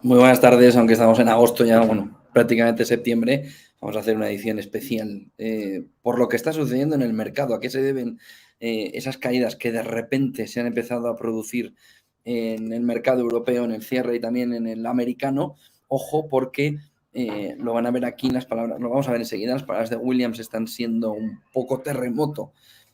Muy buenas tardes, aunque estamos en agosto ya, bueno, prácticamente septiembre, vamos a hacer una edición especial por lo que está sucediendo en el mercado, a qué se deben esas caídas que de repente se han empezado a producir en el mercado europeo, en el cierre y también en el americano. Ojo, porque lo van a ver aquí en las palabras, lo vamos a ver enseguida, las palabras de Williams están siendo un poco terremoto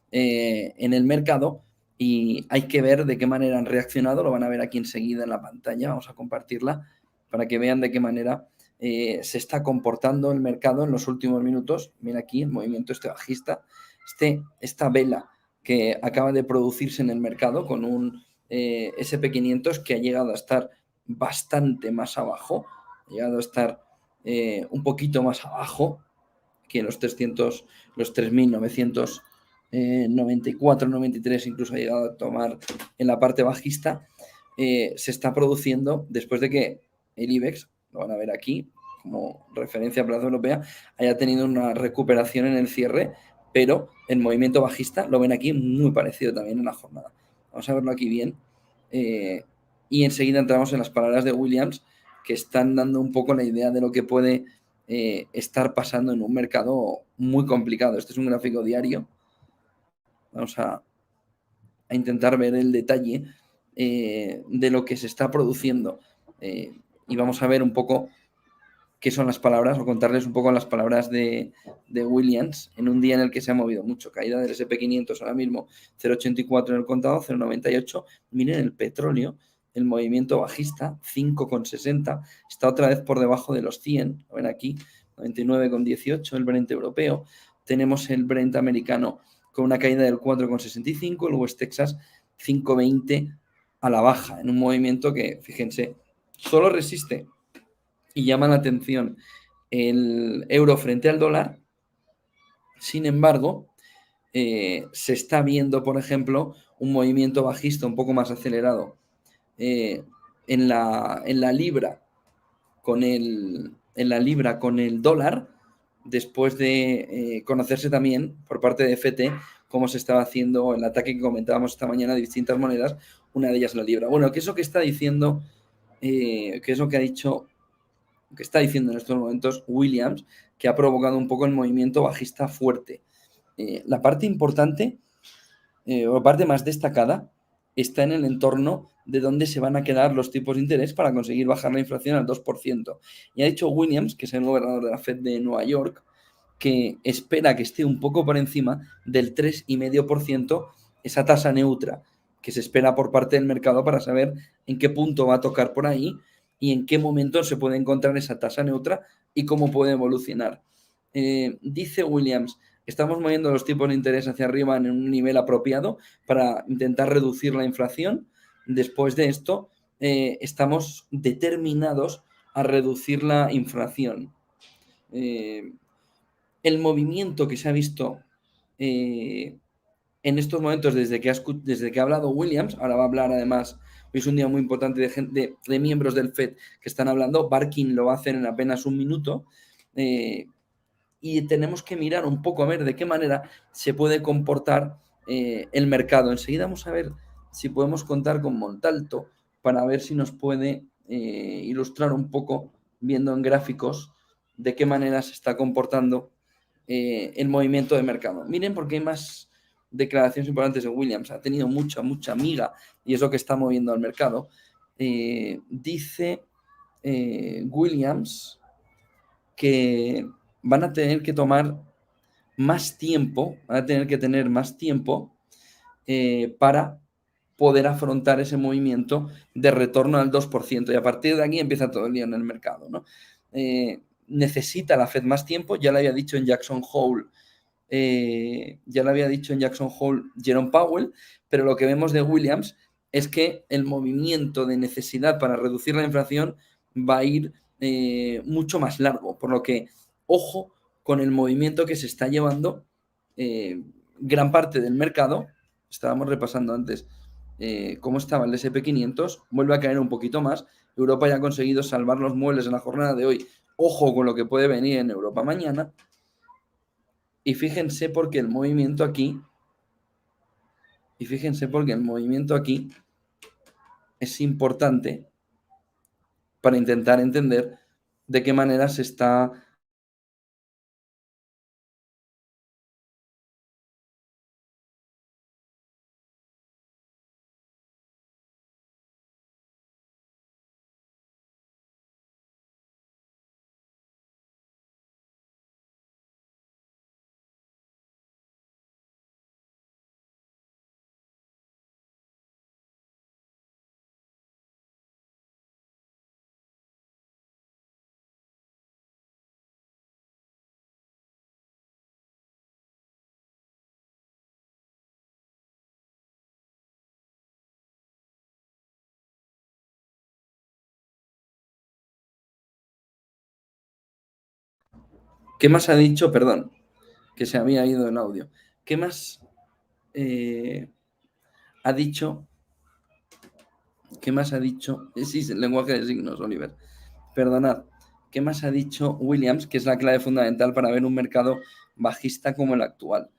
en el mercado y hay que ver de qué manera han reaccionado, lo van a ver aquí enseguida en la pantalla, vamos a compartirla para que vean de qué manera se está comportando el mercado en los últimos minutos. Mira aquí el movimiento este bajista, esta vela que acaba de producirse en el mercado con un SP500 que ha llegado a estar bastante más abajo, ha llegado a estar un poquito más abajo que los 300, los 3.994, 93 incluso ha llegado a tomar en la parte bajista, se está produciendo después de que el IBEX, lo van a ver aquí, como referencia a plaza europea, haya tenido una recuperación en el cierre, pero el movimiento bajista lo ven aquí muy parecido también en la jornada. Vamos a verlo aquí bien. Y enseguida entramos en las palabras de Williams, que están dando un poco la idea de lo que puede estar pasando en un mercado muy complicado. Este es un gráfico diario. Vamos a intentar ver el detalle de lo que se está produciendo y vamos a ver un poco qué son las palabras o contarles un poco las palabras de Williams en un día en el que se ha movido mucho. Caída del SP500 ahora mismo 0,84 en el contado, 0,98. Miren el petróleo, el movimiento bajista 5,60, está otra vez por debajo de los 100. Lo ven aquí, 99,18 el Brent europeo. Tenemos el Brent americano con una caída del 4,65, el West Texas 5,20 a la baja, en un movimiento que, fíjense, solo resiste y llama la atención el euro frente al dólar. Sin embargo, se está viendo, por ejemplo, un movimiento bajista un poco más acelerado en la libra con el dólar, después de conocerse también por parte de FT cómo se estaba haciendo el ataque que comentábamos esta mañana de distintas monedas, una de ellas la libra. Bueno, ¿qué es lo que está diciendo? ¿Qué es lo que ha dicho? Que está diciendo en estos momentos Williams, que ha provocado un poco el movimiento bajista fuerte. La parte importante, o la parte más destacada, está en el entorno de dónde se van a quedar los tipos de interés para conseguir bajar la inflación al 2%. Y ha dicho Williams, que es el gobernador de la Fed de Nueva York, que espera que esté un poco por encima del 3,5%, esa tasa neutra que se espera por parte del mercado para saber en qué punto va a tocar por ahí y en qué momento se puede encontrar esa tasa neutra y cómo puede evolucionar. Dice Williams, estamos moviendo los tipos de interés hacia arriba en un nivel apropiado para intentar reducir la inflación. Después de esto, estamos determinados a reducir la inflación. El movimiento que se ha visto en estos momentos desde que ha hablado Williams, ahora va a hablar además, hoy es un día muy importante de miembros del FED que están hablando, Barkin lo va a hacer en apenas un minuto, y tenemos que mirar un poco a ver de qué manera se puede comportar el mercado. Enseguida vamos a ver si podemos contar con Montalto para ver si nos puede ilustrar un poco, viendo en gráficos, de qué manera se está comportando el movimiento de mercado. Miren, porque hay más declaraciones importantes de Williams. Ha tenido mucha miga y es lo que está moviendo al mercado. Dice Williams que van a tener que tomar más tiempo, van a tener que tener más tiempo para poder afrontar ese movimiento de retorno al 2%. Y a partir de aquí empieza todo el lío en el mercado, ¿no? Necesita la Fed más tiempo, ya lo había dicho en Jackson Hole, Jerome Powell, pero lo que vemos de Williams es que el movimiento de necesidad para reducir la inflación va a ir mucho más largo, por lo que ojo con el movimiento que se está llevando gran parte del mercado. Estábamos repasando antes cómo estaba el SP500, vuelve a caer un poquito más. Europa ya ha conseguido salvar los muebles en la jornada de hoy. Ojo con lo que puede venir en Europa mañana. Y fíjense porque el movimiento aquí, es importante para intentar entender de qué manera se está... ¿Qué más ha dicho? Perdón, que se había ido el audio. ¿Qué más ha dicho? ¿Qué más ha dicho? Sí, el lenguaje de signos, Oliver. Perdonad. ¿Qué más ha dicho Williams, que es la clave fundamental para ver un mercado bajista como el actual?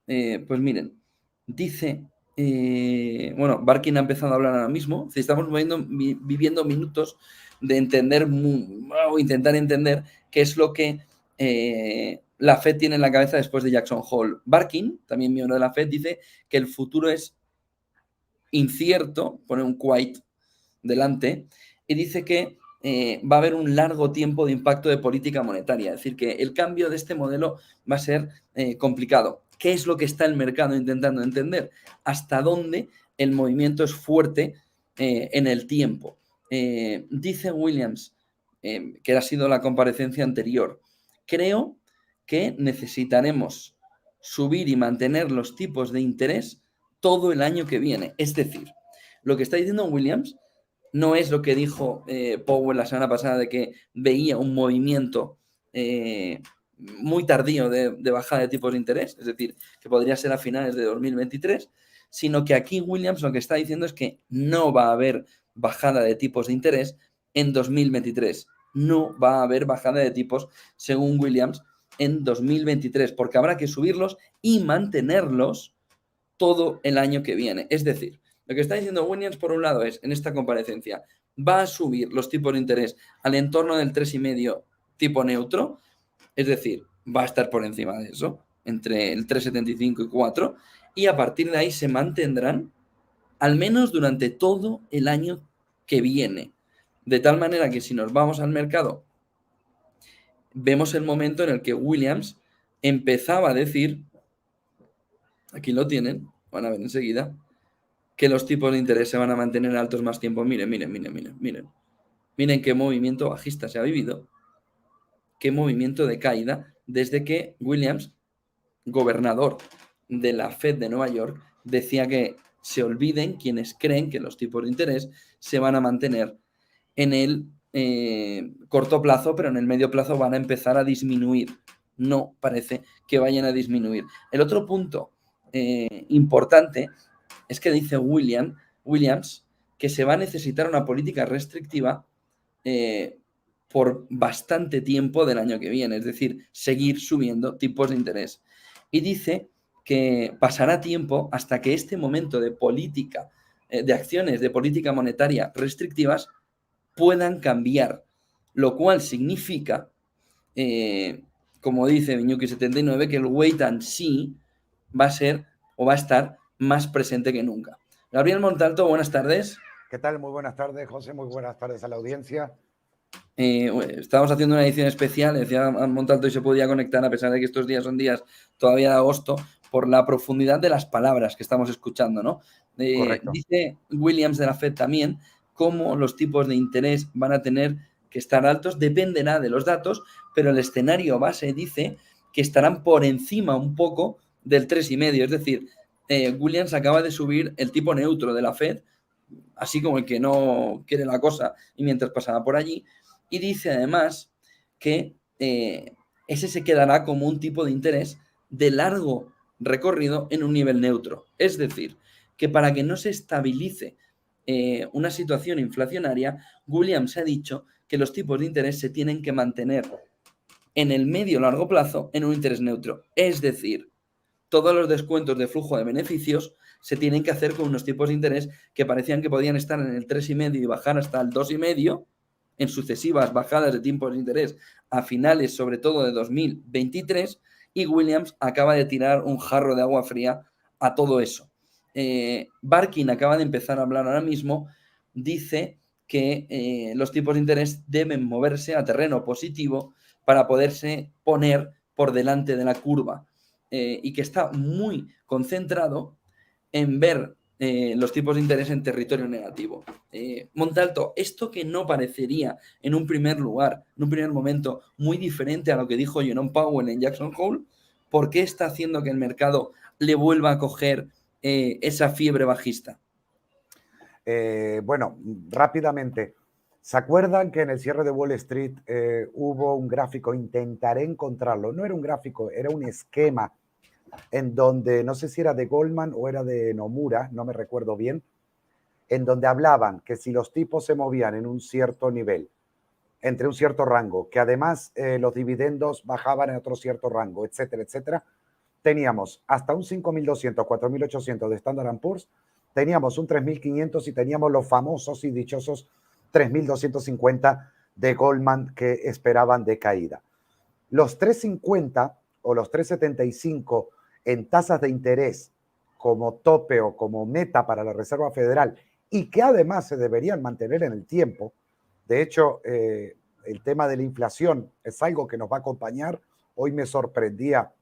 Pues miren, dice, bueno, Barkin ha empezado a hablar ahora mismo, si estamos viviendo minutos de entender o intentar entender qué es lo que la Fed tiene en la cabeza después de Jackson Hole. Barkin, también miembro de la Fed, dice que el futuro es incierto, pone un quite delante, y dice que va a haber un largo tiempo de impacto de política monetaria, es decir, que el cambio de este modelo va a ser complicado. ¿Qué es lo que está el mercado intentando entender? ¿Hasta dónde el movimiento es fuerte en el tiempo? Dice Williams, que ha sido la comparecencia anterior, creo que necesitaremos subir y mantener los tipos de interés todo el año que viene. Es decir, lo que está diciendo Williams no es lo que dijo Powell la semana pasada de que veía un movimiento muy tardío de bajada de tipos de interés, es decir, que podría ser a finales de 2023, sino que aquí Williams lo que está diciendo es que no va a haber bajada de tipos de interés en 2023. No va a haber bajada de tipos, según Williams, en 2023, porque habrá que subirlos y mantenerlos todo el año que viene. Es decir, lo que está diciendo Williams, por un lado, es, en esta comparecencia, va a subir los tipos de interés al entorno del 3,5 tipo neutro, es decir, va a estar por encima de eso, entre el 3,75 y 4, y a partir de ahí se mantendrán al menos durante todo el año que viene. De tal manera que si nos vamos al mercado, vemos el momento en el que Williams empezaba a decir, aquí lo tienen, van a ver enseguida, que los tipos de interés se van a mantener altos más tiempo. Miren, miren, miren, miren, miren. Miren qué movimiento bajista se ha vivido, qué movimiento de caída desde que Williams, gobernador de la Fed de Nueva York, decía que se olviden quienes creen que los tipos de interés se van a mantener en el corto plazo, pero en el medio plazo van a empezar a disminuir. No parece que vayan a disminuir. El otro punto importante es que dice Williams que se va a necesitar una política restrictiva por bastante tiempo del año que viene, es decir, seguir subiendo tipos de interés. Y dice que pasará tiempo hasta que este momento de política, de acciones de política monetaria restrictivas puedan cambiar, lo cual significa, como dice Viñuki79, que el wait and see va a ser o va a estar más presente que nunca. Gabriel Montalto, buenas tardes. ¿Qué tal? Muy buenas tardes, José. Muy buenas tardes a la audiencia. Estábamos haciendo una edición especial, decía Montalto y se podía conectar a pesar de que estos días son días todavía de agosto, por la profundidad de las palabras que estamos escuchando, ¿no? Dice Williams de la Fed también cómo los tipos de interés van a tener que estar altos, dependerá de los datos, pero el escenario base dice que estarán por encima un poco del 3,5, es decir, Williams acaba de subir el tipo neutro de la Fed, así como el que no quiere la cosa y mientras pasaba por allí, y dice además que ese se quedará como un tipo de interés de largo recorrido en un nivel neutro. Es decir, que para que no se estabilice una situación inflacionaria, Williams ha dicho que los tipos de interés se tienen que mantener en el medio largo plazo en un interés neutro. Es decir, todos los descuentos de flujo de beneficios se tienen que hacer con unos tipos de interés que parecían que podían estar en el 3,5 y bajar hasta el 2,5, en sucesivas bajadas de tipos de interés a finales, sobre todo, de 2023, y Williams acaba de tirar un jarro de agua fría a todo eso. Barkin acaba de empezar a hablar ahora mismo, dice que los tipos de interés deben moverse a terreno positivo para poderse poner por delante de la curva, y que está muy concentrado en ver los tipos de interés en territorio negativo. Montalto, esto que no parecería en un primer lugar, en un primer momento, muy diferente a lo que dijo Jerome Powell en Jackson Hole, ¿por qué está haciendo que el mercado le vuelva a coger esa fiebre bajista? Bueno, rápidamente. ¿Se acuerdan que en el cierre de Wall Street hubo un gráfico? Intentaré encontrarlo. No era un gráfico, era un esquema en donde, no sé si era de Goldman o era de Nomura, no me recuerdo bien, en donde hablaban que si los tipos se movían en un cierto nivel, entre un cierto rango, que además los dividendos bajaban en otro cierto rango, etcétera, etcétera, teníamos hasta un 5.200, 4.800 de Standard & Poor's, teníamos un 3.500 y teníamos los famosos y dichosos 3.250 de Goldman que esperaban de caída. Los 3.50 o los 3.75 en tasas de interés como tope o como meta para la Reserva Federal y que además se deberían mantener en el tiempo. De hecho, el tema de la inflación es algo que nos va a acompañar. Hoy me sorprendía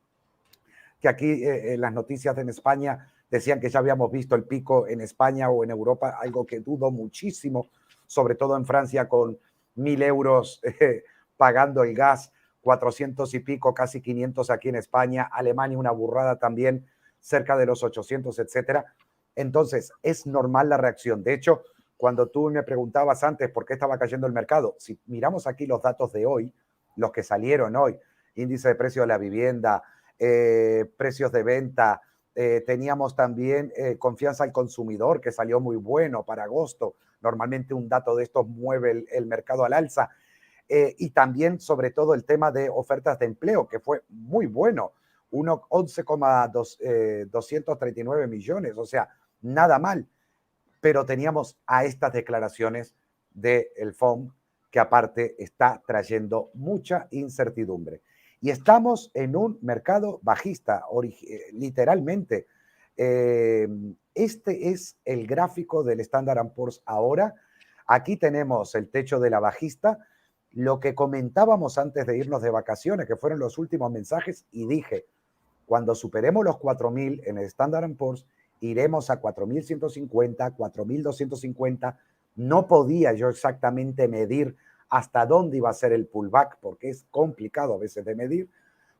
que aquí en las noticias en España decían que ya habíamos visto el pico en España o en Europa, algo que dudo muchísimo, sobre todo en Francia con 1.000 euros pagando el gas, 400 y pico, casi 500 aquí en España, Alemania una burrada también, cerca de los 800, etcétera. Entonces, es normal la reacción. De hecho, cuando tú me preguntabas antes por qué estaba cayendo el mercado, si miramos aquí los datos de hoy, los que salieron hoy, índice de precio de la vivienda, precios de venta, teníamos también confianza al consumidor, que salió muy bueno para agosto. Normalmente un dato de estos mueve el mercado al alza. Y también, sobre todo, el tema de ofertas de empleo, que fue muy bueno. 11,239 millones, o sea, nada mal. Pero teníamos a estas declaraciones del FOM, que aparte está trayendo mucha incertidumbre. Y estamos en un mercado bajista, literalmente. Este es el gráfico del Standard & Poor's ahora. Aquí tenemos el techo de la bajista. Lo que comentábamos antes de irnos de vacaciones, que fueron los últimos mensajes, y dije, cuando superemos los 4.000 en el Standard & Poor's, iremos a 4.150, 4.250. No podía yo exactamente medir hasta dónde iba a ser el pullback, porque es complicado a veces de medir,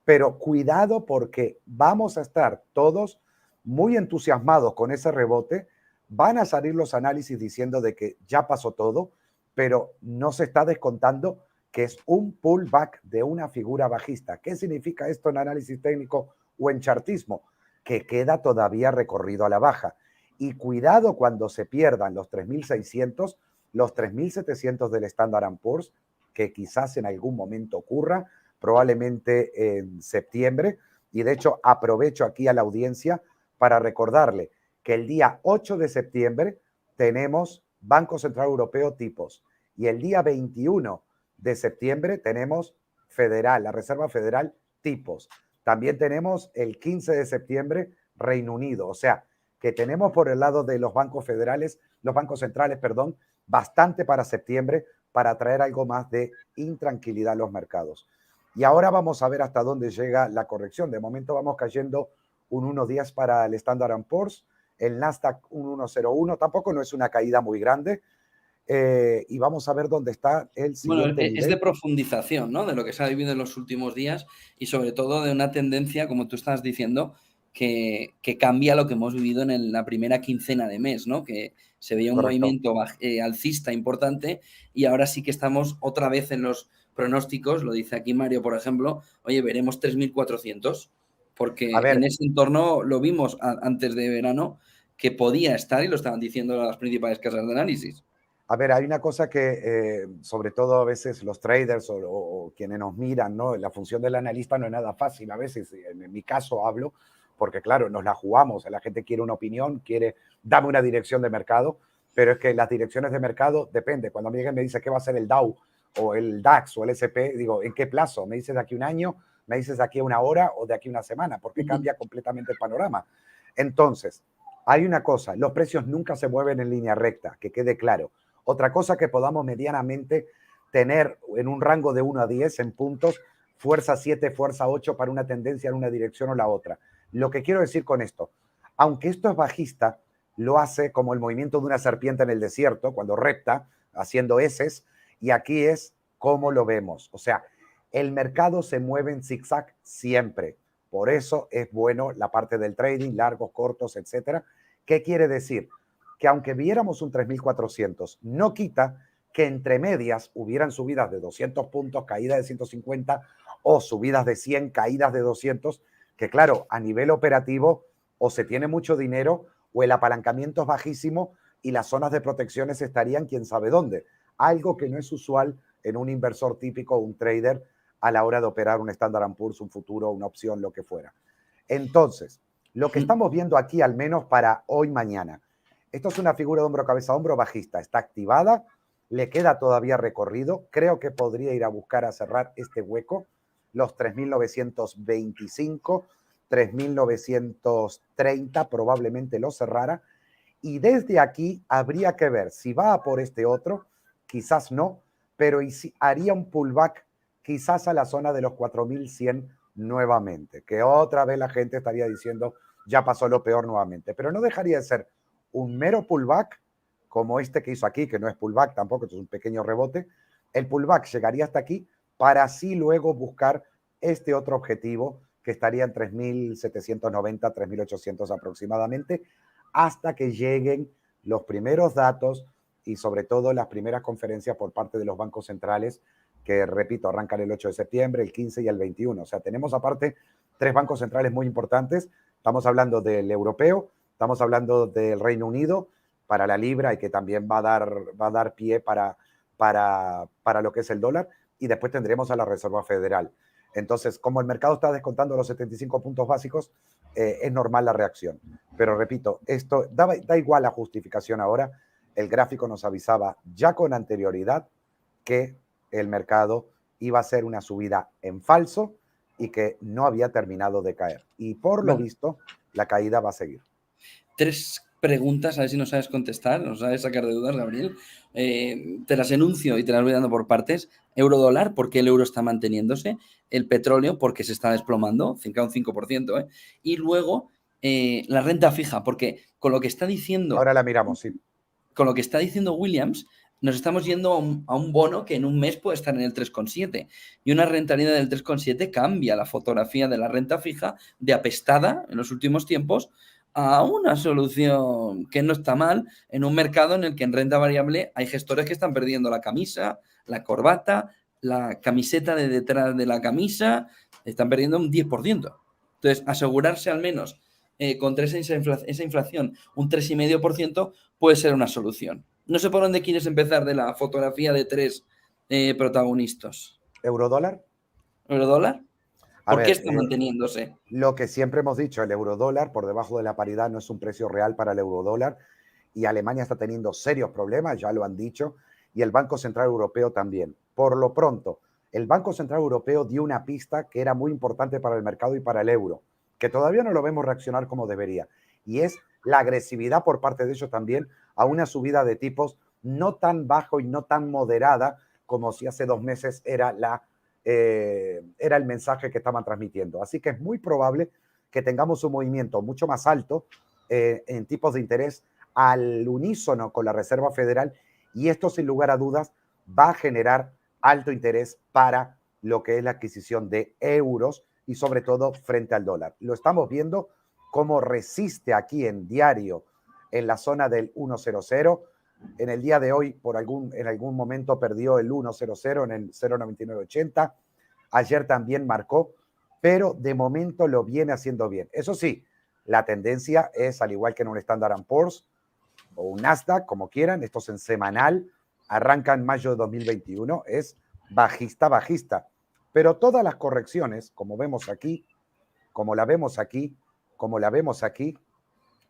pero cuidado porque vamos a estar todos muy entusiasmados con ese rebote. Van a salir los análisis diciendo de que ya pasó todo, pero no se está descontando que es un pullback de una figura bajista. ¿Qué significa esto en análisis técnico o en chartismo? Que queda todavía recorrido a la baja. Y cuidado cuando se pierdan los 3.600, los 3.700 del Standard & Poor's, que quizás en algún momento ocurra, probablemente en septiembre. Y de hecho aprovecho aquí a la audiencia para recordarle que el día 8 de septiembre tenemos Banco Central Europeo tipos y el día 21 de septiembre tenemos Federal, la Reserva Federal tipos. También tenemos el 15 de septiembre Reino Unido. O sea, que tenemos por el lado de los bancos federales, los bancos centrales, perdón, bastante para septiembre para traer algo más de intranquilidad a los mercados. Y ahora vamos a ver hasta dónde llega la corrección. De momento vamos cayendo un 1.10 para el Standard & Poor's, el Nasdaq un 1.01, tampoco no es una caída muy grande. Y vamos a ver dónde está el siguiente nivel. Es de profundización, ¿no? De lo que se ha vivido en los últimos días y sobre todo de una tendencia, como tú estás diciendo, que cambia lo que hemos vivido en la primera quincena de mes, ¿no? Que se veía un Correcto. movimiento alcista importante y ahora sí que estamos otra vez en los pronósticos, lo dice aquí Mario, por ejemplo, oye, veremos 3.400, porque en ese entorno lo vimos antes de verano que podía estar y lo estaban diciendo las principales casas de análisis. A ver, hay una cosa que sobre todo a veces los traders o quienes nos miran, ¿no? La función del analista no es nada fácil a veces, en mi caso hablo, porque claro, nos la jugamos, la gente quiere una opinión, quiere, dame una dirección de mercado, pero es que las direcciones de mercado depende. Cuando alguien me dice qué va a ser el Dow o el DAX o el SP, digo, ¿en qué plazo? ¿Me dices de aquí a un año? ¿Me dices de aquí a una hora o de aquí a una semana? Porque cambia completamente el panorama. Entonces, hay una cosa, los precios nunca se mueven en línea recta, que quede claro. Otra cosa que podamos medianamente tener en un rango de 1 a 10 en puntos, fuerza 7, fuerza 8 para una tendencia en una dirección o la otra. Lo que quiero decir con esto, aunque esto es bajista, lo hace como el movimiento de una serpiente en el desierto, cuando repta, haciendo heces, y aquí es como lo vemos. O sea, el mercado se mueve en zigzag siempre. Por eso es bueno la parte del trading, largos, cortos, etcétera. ¿Qué quiere decir? Que aunque viéramos un 3.400, no quita que entre medias hubieran subidas de 200 puntos, caídas de 150 o subidas de 100, caídas de 200, que claro, a nivel operativo o se tiene mucho dinero o el apalancamiento es bajísimo y las zonas de protecciones estarían quién sabe dónde. Algo que no es usual en un inversor típico o un trader a la hora de operar un Standard & Poor's, un futuro, una opción, lo que fuera. Entonces, lo que estamos viendo aquí, al menos para hoy, mañana, esto es una figura de hombro, cabeza, hombro bajista. Está activada, le queda todavía recorrido. Creo que podría ir a buscar a cerrar este hueco, los 3.925, 3.930 probablemente lo cerrara. Y desde aquí habría que ver si va a por este otro, quizás no, pero haría un pullback quizás a la zona de los 4.100 nuevamente, que otra vez la gente estaría diciendo ya pasó lo peor nuevamente, pero no dejaría de ser un mero pullback como este que hizo aquí, que no es pullback tampoco, esto es un pequeño rebote. El pullback llegaría hasta aquí para así luego buscar este otro objetivo que estaría en 3.790, 3.800 aproximadamente, hasta que lleguen los primeros datos y sobre todo las primeras conferencias por parte de los bancos centrales, que repito, arrancan el 8 de septiembre, el 15 y el 21. O sea, tenemos aparte 3 bancos centrales muy importantes. Estamos hablando del europeo, estamos hablando del Reino Unido para la libra y que también va a dar pie para lo que es el dólar, y después tendremos a la Reserva Federal. Entonces, como el mercado está descontando los 75 puntos básicos, es normal la reacción. Pero repito, esto da igual la justificación ahora. El gráfico nos avisaba ya con anterioridad que el mercado iba a ser una subida en falso y que no había terminado de caer. Y por lo visto, la caída va a seguir. 3 preguntas, a ver si no sabes contestar, no sabes sacar de dudas, Gabriel. Te las enuncio y te las voy dando por partes. Euro-dólar, ¿por qué el euro está manteniéndose? El petróleo, porque se está desplomando, un 5%. Y luego, la renta fija, porque con lo que está diciendo... Ahora la miramos, sí. Con lo que está diciendo Williams, nos estamos yendo a un bono que en un mes puede estar en el 3,7. Y una rentabilidad del 3,7 cambia la fotografía de la renta fija de apestada en los últimos tiempos a una solución que no está mal en un mercado en el que en renta variable hay gestores que están perdiendo la camisa, la corbata, la camiseta de detrás de la camisa, están perdiendo un 10%. Entonces, asegurarse al menos contra esa inflación un 3,5% puede ser una solución. No sé por dónde quieres empezar de la fotografía de 3 protagonistas. ¿Eurodólar? ¿Eurodólar? ¿Por qué está ver, manteniéndose? Lo que siempre hemos dicho, el eurodólar por debajo de la paridad no es un precio real para el eurodólar, y Alemania está teniendo serios problemas, ya lo han dicho, y el Banco Central Europeo también. Por lo pronto, el Banco Central Europeo dio una pista que era muy importante para el mercado y para el euro, que todavía no lo vemos reaccionar como debería, y es la agresividad por parte de ellos también a una subida de tipos no tan bajo y no tan moderada como si hace 2 meses era el mensaje que estaban transmitiendo. Así que es muy probable que tengamos un movimiento mucho más alto en tipos de interés al unísono con la Reserva Federal, y esto sin lugar a dudas va a generar alto interés para lo que es la adquisición de euros y sobre todo frente al dólar. Lo estamos viendo cómo resiste aquí en diario en la zona del 1.00. En el día de hoy, en algún momento perdió el 1.00 en el 0.9980. Ayer también marcó, pero de momento lo viene haciendo bien. Eso sí, la tendencia es, al igual que en un Standard & Poor's o un Nasdaq, como quieran, estos en semanal, arranca en mayo de 2021, es bajista, bajista. Pero todas las correcciones, como vemos aquí, como la vemos aquí, como la vemos aquí,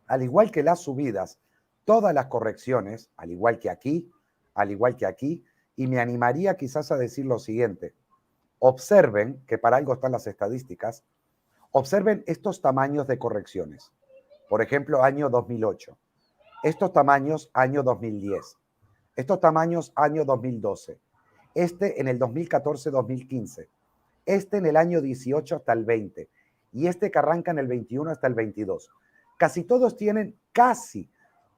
al igual que las subidas todas las correcciones, al igual que aquí, y me animaría quizás a decir lo siguiente. Observen, que para algo están las estadísticas, observen estos tamaños de correcciones. Por ejemplo, año 2008. Estos tamaños, año 2010. Estos tamaños, año 2012. Este en el 2014-2015. Este en el año 18 hasta el 20. Y este que arranca en el 21 hasta el 22. Casi todos tienen casi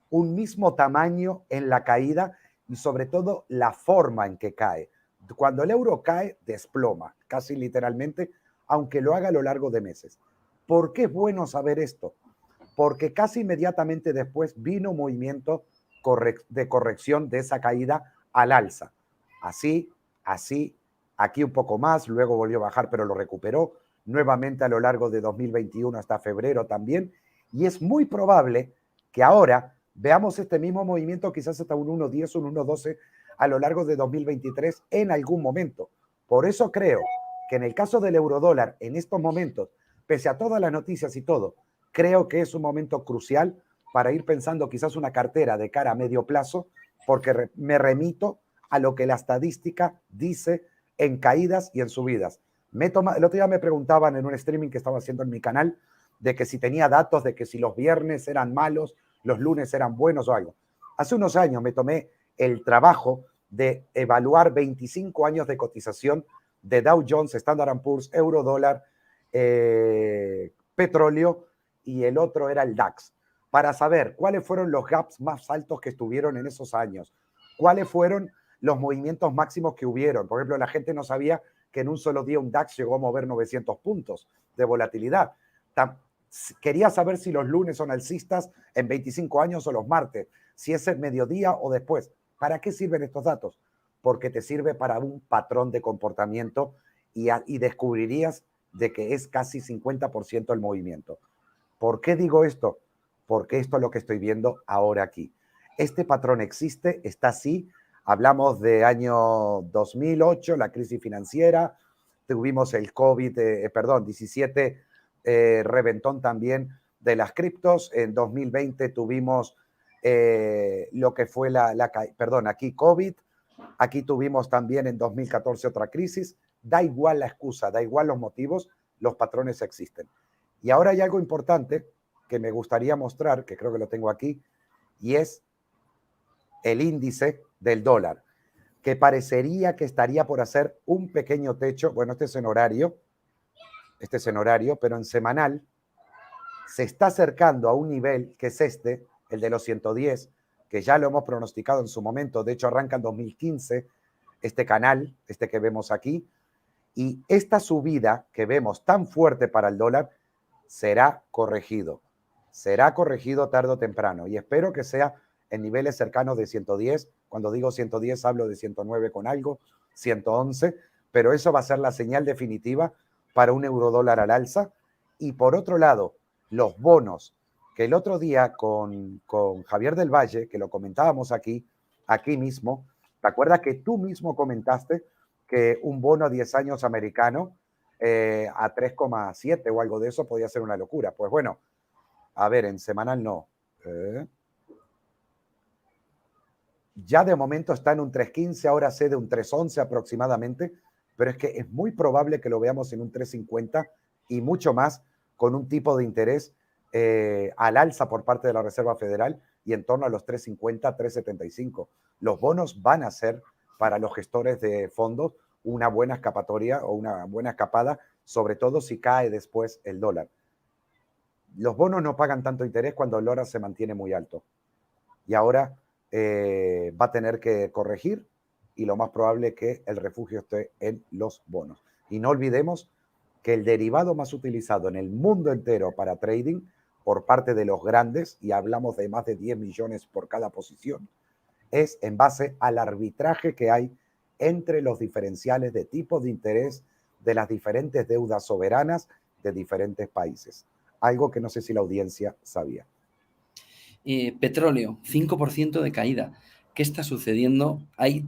un mismo tamaño en la caída y sobre todo la forma en que cae. Cuando el euro cae, desploma, casi literalmente, aunque lo haga a lo largo de meses. ¿Por qué es bueno saber esto? Porque casi inmediatamente después vino un movimiento de corrección de esa caída al alza. Así, aquí un poco más, luego volvió a bajar, pero lo recuperó nuevamente a lo largo de 2021 hasta febrero también. Y es muy probable que ahora veamos este mismo movimiento, quizás hasta un 1.10, un 1.12 a lo largo de 2023 en algún momento. Por eso creo que en el caso del eurodólar, en estos momentos, pese a todas las noticias y todo, creo que es un momento crucial para ir pensando quizás una cartera de cara a medio plazo, porque me remito a lo que la estadística dice en caídas y en subidas. El otro día me preguntaban en un streaming que estaba haciendo en mi canal de que si tenía datos de que si los viernes eran malos, los lunes eran buenos o algo. Hace unos años me tomé el trabajo de evaluar 25 años de cotización de Dow Jones, Standard & Poor's, Eurodólar, petróleo, y el otro era el DAX, para saber cuáles fueron los gaps más altos que estuvieron en esos años, cuáles fueron los movimientos máximos que hubieron. Por ejemplo, la gente no sabía que en un solo día un DAX llegó a mover 900 puntos de volatilidad. Quería saber si los lunes son alcistas en 25 años o los martes, si es el mediodía o después. ¿Para qué sirven estos datos? Porque te sirve para un patrón de comportamiento y descubrirías de que es casi 50% el movimiento. ¿Por qué digo esto? Porque esto es lo que estoy viendo ahora aquí. Este patrón existe, está así. Hablamos de año 2008, la crisis financiera, tuvimos el COVID-17, reventón también de las criptos. En 2020 tuvimos lo que fue aquí COVID. Aquí tuvimos también en 2014 otra crisis. Da igual la excusa, da igual los motivos, los patrones existen. Y ahora hay algo importante que me gustaría mostrar, que creo que lo tengo aquí, y es el índice del dólar, que parecería que estaría por hacer un pequeño techo. Bueno, este es en horario, pero en semanal se está acercando a un nivel que es el de los 110, que ya lo hemos pronosticado en su momento. De hecho, arranca en 2015 este canal, este que vemos aquí, y esta subida que vemos tan fuerte para el dólar será corregido tarde o temprano, y espero que sea en niveles cercanos de 110. Cuando digo 110 hablo de 109 con algo, 111, pero eso va a ser la señal definitiva para un eurodólar al alza. Y por otro lado, los bonos, que el otro día con Javier del Valle, que lo comentábamos aquí mismo, ¿te acuerdas que tú mismo comentaste que un bono a 10 años americano a 3,7 o algo de eso podía ser una locura? Pues bueno, a ver, en semanal no. Ya de momento está en un 3.15, ahora cede un 3.11 aproximadamente, pero es que es muy probable que lo veamos en un 3.50 y mucho más, con un tipo de interés al alza por parte de la Reserva Federal y en torno a los 3.50, 3.75. Los bonos van a ser para los gestores de fondos una buena escapatoria o una buena escapada, sobre todo si cae después el dólar. Los bonos no pagan tanto interés cuando el dólar se mantiene muy alto. Y ahora va a tener que corregir, y lo más probable es que el refugio esté en los bonos. Y no olvidemos que el derivado más utilizado en el mundo entero para trading por parte de los grandes, y hablamos de más de 10 millones por cada posición, es en base al arbitraje que hay entre los diferenciales de tipos de interés de las diferentes deudas soberanas de diferentes países. Algo que no sé si la audiencia sabía. Petróleo, 5% de caída. ¿Qué está sucediendo? ¿Hay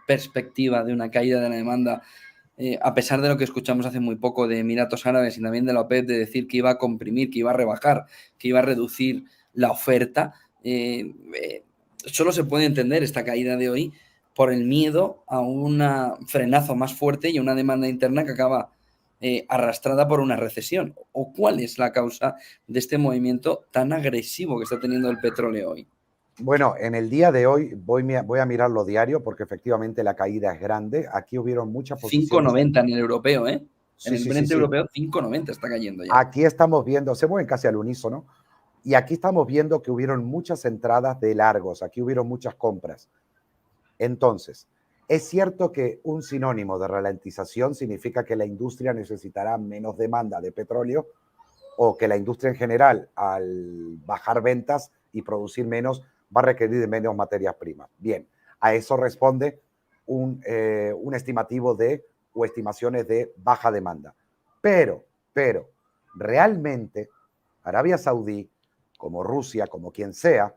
perspectiva de una caída de la demanda, a pesar de lo que escuchamos hace muy poco de Emiratos Árabes y también de la OPEP, de decir que iba a comprimir, que iba a rebajar, que iba a reducir la oferta? Solo se puede entender esta caída de hoy por el miedo a un frenazo más fuerte y una demanda interna que acaba arrastrada por una recesión. ¿O cuál es la causa de este movimiento tan agresivo que está teniendo el petróleo hoy? Bueno, en el día de hoy voy a mirarlo diario porque efectivamente la caída es grande. Aquí hubieron muchas posiciones. 5,90 en el europeo, ¿eh? En Sí, el sí, sí, Brent sí. europeo, 5,90 está cayendo ya. Aquí estamos viendo, se mueven casi al unísono, y aquí estamos viendo que hubieron muchas entradas de largos, aquí hubieron muchas compras. Entonces, es cierto que un sinónimo de ralentización significa que la industria necesitará menos demanda de petróleo o que la industria en general, al bajar ventas y producir menos, va a requerir de menos materias primas. Bien, a eso responde un estimativo de o estimaciones de baja demanda. Pero, realmente Arabia Saudí, como Rusia, como quien sea,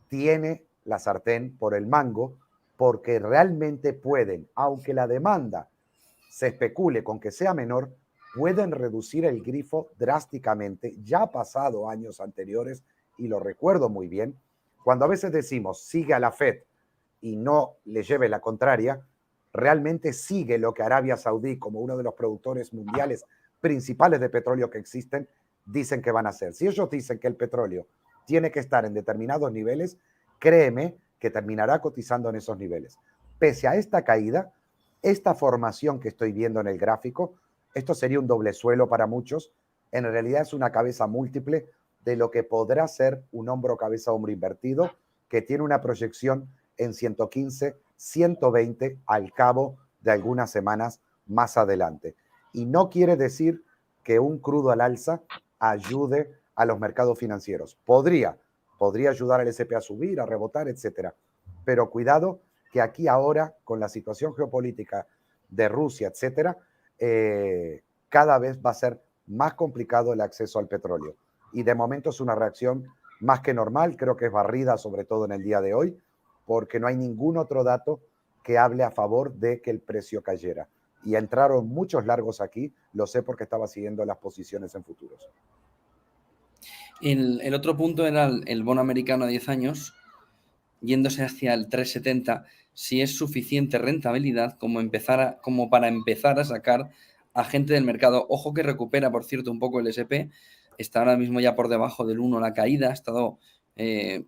tiene la sartén por el mango porque realmente pueden, aunque la demanda se especule con que sea menor, pueden reducir el grifo drásticamente. Ya ha pasado años anteriores y lo recuerdo muy bien. Cuando a veces decimos sigue a la Fed y no le lleve la contraria, realmente sigue lo que Arabia Saudí, como uno de los productores mundiales principales de petróleo que existen, dicen que van a hacer. Si ellos dicen que el petróleo tiene que estar en determinados niveles, créeme que terminará cotizando en esos niveles. Pese a esta caída, esta formación que estoy viendo en el gráfico, esto sería un doble suelo para muchos, en realidad es una cabeza múltiple de lo que podrá ser un hombro cabeza hombro invertido que tiene una proyección en 115, 120 al cabo de algunas semanas más adelante. Y no quiere decir que un crudo al alza ayude a los mercados financieros. Podría ayudar al S&P a subir, a rebotar, etcétera. Pero cuidado que aquí ahora, con la situación geopolítica de Rusia, etcétera, cada vez va a ser más complicado el acceso al petróleo. Y de momento es una reacción más que normal, creo que es barrida, sobre todo en el día de hoy, porque no hay ningún otro dato que hable a favor de que el precio cayera. Y entraron muchos largos aquí, lo sé porque estaba siguiendo las posiciones en futuros. El otro punto era el bono americano a 10 años, yéndose hacia el 3,70, si es suficiente rentabilidad como para empezar a sacar a gente del mercado. Ojo que recupera, por cierto, un poco el S&P, está ahora mismo ya por debajo del 1 la caída, ha estado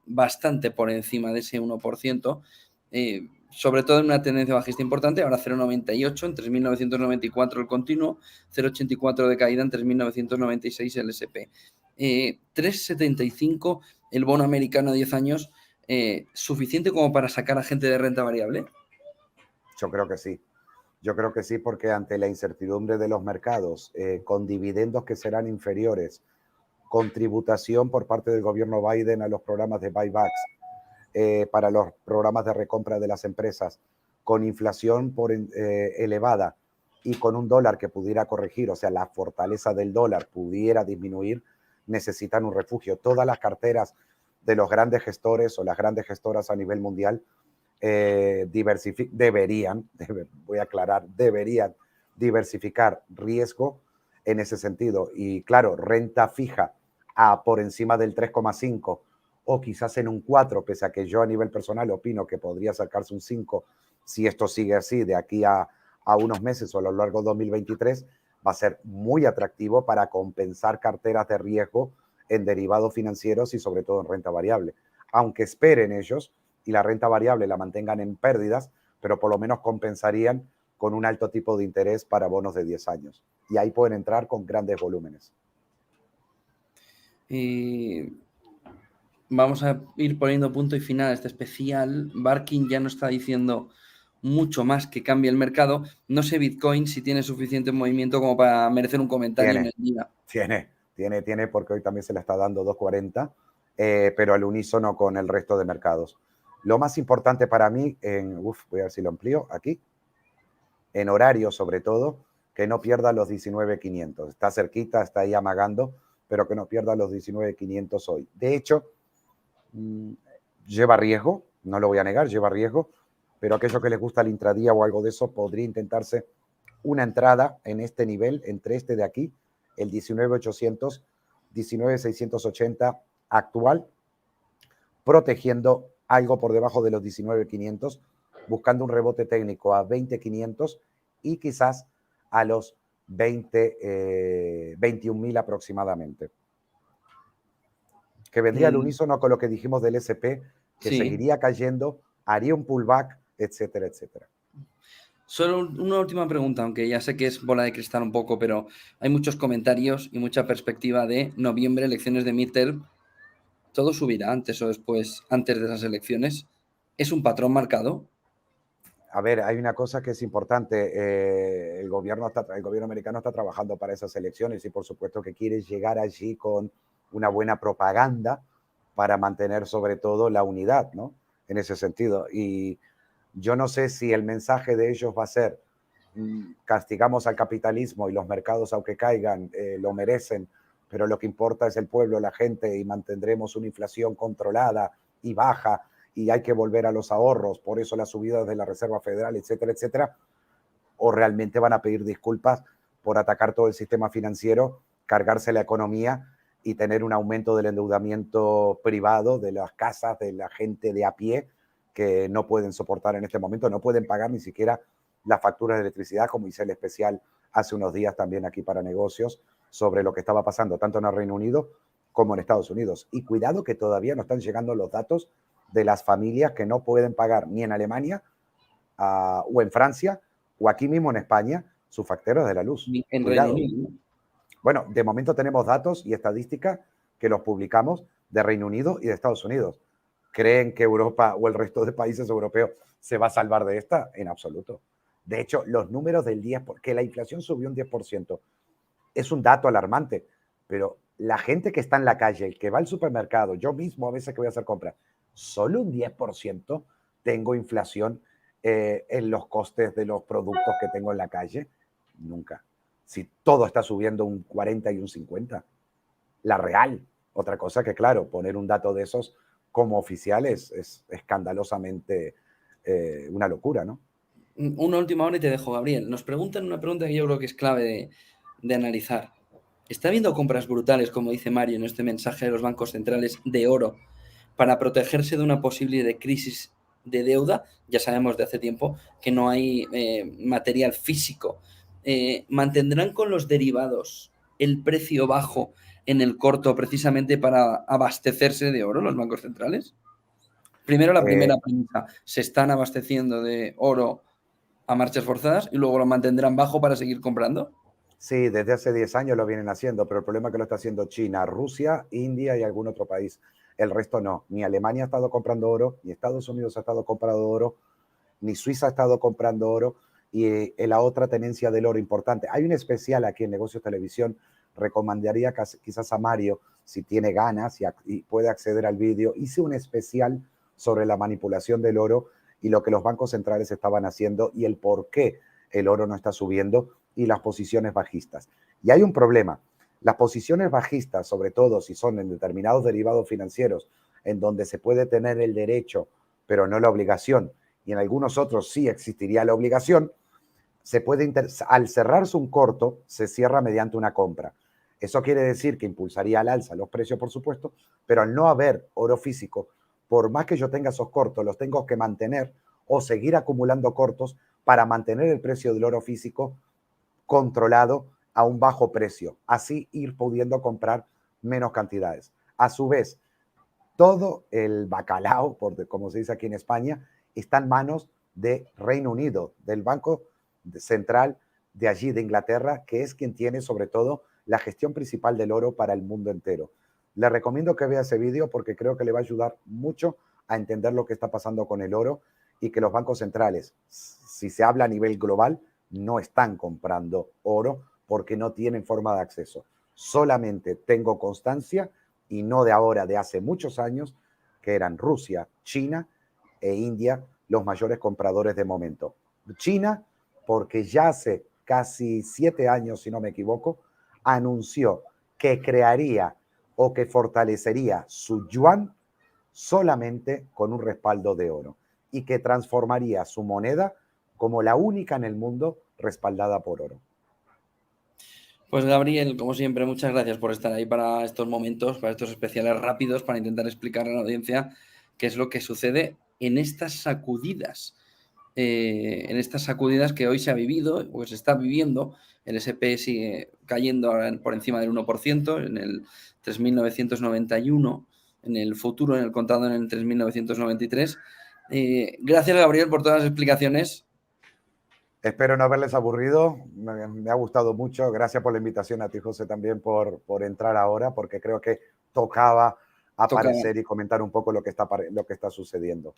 bastante por encima de ese 1%, sobre todo en una tendencia bajista importante, ahora 0,98 en 3.994 el continuo, 0,84 de caída en 3.996 el S&P. 3,75 el bono americano a 10 años, ¿suficiente como para sacar a gente de renta variable? Yo creo que sí. Yo creo que sí, porque ante la incertidumbre de los mercados, con dividendos que serán inferiores, con tributación por parte del gobierno Biden a los programas de buybacks, para los programas de recompra de las empresas, con inflación elevada y con un dólar que pudiera corregir, o sea, la fortaleza del dólar pudiera disminuir, necesitan un refugio. Todas las carteras de los grandes gestores o las grandes gestoras a nivel mundial deberían diversificar riesgo en ese sentido. Y claro, renta fija por encima del 3,5 o quizás en un 4, pese a que yo a nivel personal opino que podría sacarse un 5 si esto sigue así de aquí a unos meses o a lo largo de 2023, va a ser muy atractivo para compensar carteras de riesgo en derivados financieros y sobre todo en renta variable. Aunque esperen ellos y la renta variable la mantengan en pérdidas, pero por lo menos compensarían con un alto tipo de interés para bonos de 10 años. Y ahí pueden entrar con grandes volúmenes. Vamos a ir poniendo punto y final a este especial. Barkin ya no está diciendo mucho más que cambie el mercado. No sé Bitcoin si tiene suficiente movimiento como para merecer un comentario en el día. Tiene, porque hoy también se le está dando 2,40, pero al unísono con el resto de mercados. Lo más importante para mí, voy a ver si lo amplío aquí, en horario sobre todo, que no pierda los 19.500. Está cerquita, está ahí amagando, pero que no pierda los 19.500 hoy. De hecho, lleva riesgo, no lo voy a negar, lleva riesgo, pero aquello que les gusta el intradía o algo de eso, podría intentarse una entrada en este nivel, entre este de aquí, el 19.800, 19.680 actual, protegiendo algo por debajo de los 19.500, buscando un rebote técnico a 20.500 y quizás a los 21.000 aproximadamente. Que vendría al unísono con lo que dijimos del SP, que Sí. seguiría cayendo, haría un pullback, etcétera, etcétera. Solo una última pregunta, aunque ya sé que es bola de cristal un poco, pero hay muchos comentarios y mucha perspectiva de noviembre, elecciones de midterm. ¿Todo subirá antes o después, antes de esas elecciones? ¿Es un patrón marcado? A ver, hay una cosa que es importante. El gobierno americano está trabajando para esas elecciones y por supuesto que quiere llegar allí con una buena propaganda para mantener sobre todo la unidad, ¿no? En ese sentido. Y yo no sé si el mensaje de ellos va a ser castigamos al capitalismo y los mercados, aunque caigan, lo merecen, pero lo que importa es el pueblo, la gente, y mantendremos una inflación controlada y baja, y hay que volver a los ahorros, por eso las subidas de la Reserva Federal, etcétera, etcétera, o realmente van a pedir disculpas por atacar todo el sistema financiero, cargarse la economía y tener un aumento del endeudamiento privado de las casas, de la gente de a pie, que no pueden soportar en este momento, no pueden pagar ni siquiera las facturas de electricidad, como hice el especial hace unos días también aquí para negocios, sobre lo que estaba pasando tanto en el Reino Unido como en Estados Unidos. Y cuidado que todavía no están llegando los datos de las familias que no pueden pagar ni en Alemania o en Francia o aquí mismo en España sus facturas de la luz. En Reino Cuidado. Unido. Bueno, de momento tenemos datos y estadísticas que los publicamos de Reino Unido y de Estados Unidos. ¿Creen que Europa o el resto de países europeos se va a salvar de esta? En absoluto. De hecho, los números del 10%, porque la inflación subió un 10%, es un dato alarmante, pero la gente que está en la calle, el que va al supermercado, yo mismo a veces que voy a hacer compras, solo un 10% tengo inflación en los costes de los productos que tengo en la calle. Nunca. Si todo está subiendo un 40 y un 50. La real. Otra cosa que, claro, poner un dato de esos como oficial es escandalosamente una locura, ¿no? Una última hora y te dejo, Gabriel. Nos preguntan una pregunta que yo creo que es clave de analizar. ¿Está habiendo compras brutales, como dice Mario en este mensaje de los bancos centrales, de oro para protegerse de una posible crisis de deuda? Ya sabemos de hace tiempo que no hay material físico. ¿Mantendrán con los derivados el precio bajo en el corto precisamente para abastecerse de oro los bancos centrales? Primero, la primera premisa, se están abasteciendo de oro a marchas forzadas y luego lo mantendrán bajo para seguir comprando. Sí, desde hace 10 años lo vienen haciendo, pero el problema es que lo está haciendo China, Rusia, India y algún otro país. El resto no. Ni Alemania ha estado comprando oro, ni Estados Unidos ha estado comprando oro, ni Suiza ha estado comprando oro. Y la otra tenencia del oro importante. Hay un especial aquí en Negocios Televisión, recomendaría quizás a Mario, si tiene ganas y puede acceder al vídeo. Hice un especial sobre la manipulación del oro y lo que los bancos centrales estaban haciendo y el por qué el oro no está subiendo y las posiciones bajistas. Y hay un problema. Las posiciones bajistas, sobre todo si son en determinados derivados financieros, en donde se puede tener el derecho, pero no la obligación, y en algunos otros sí existiría la obligación, se puede al cerrarse un corto, se cierra mediante una compra. Eso quiere decir que impulsaría al alza los precios, por supuesto, pero al no haber oro físico, por más que yo tenga esos cortos, los tengo que mantener o seguir acumulando cortos para mantener el precio del oro físico controlado a un bajo precio, así ir pudiendo comprar menos cantidades. A su vez, todo el bacalao, como se dice aquí en España, está en manos de Reino Unido, del Banco Central de allí, de Inglaterra, que es quien tiene sobre todo la gestión principal del oro para el mundo entero. Le recomiendo que vea ese vídeo porque creo que le va a ayudar mucho a entender lo que está pasando con el oro y que los bancos centrales, si se habla a nivel global, no están comprando oro porque no tienen forma de acceso. Solamente tengo constancia, y no de ahora, de hace muchos años, que eran Rusia, China e India los mayores compradores de momento. China, porque ya hace casi 7 años, si no me equivoco, anunció que crearía o que fortalecería su yuan solamente con un respaldo de oro y que transformaría su moneda como la única en el mundo respaldada por oro. Pues Gabriel, como siempre, muchas gracias por estar ahí para estos momentos, para estos especiales rápidos, para intentar explicarle a la audiencia qué es lo que sucede en estas sacudidas. En estas sacudidas que hoy se ha vivido o se está viviendo. El S&P sigue cayendo ahora por encima del 1%, en el 3.991, en el futuro, en el contado en el 3.993. Gracias, Gabriel, por todas las explicaciones. Espero no haberles aburrido, me ha gustado mucho. Gracias por la invitación a ti, José, también por entrar ahora, porque creo que tocaba aparecer y comentar un poco lo que está sucediendo.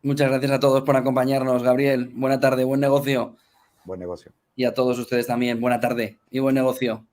Muchas gracias a todos por acompañarnos, Gabriel. Buena tarde, buen negocio. Buen negocio. Y a todos ustedes también, buena tarde y buen negocio.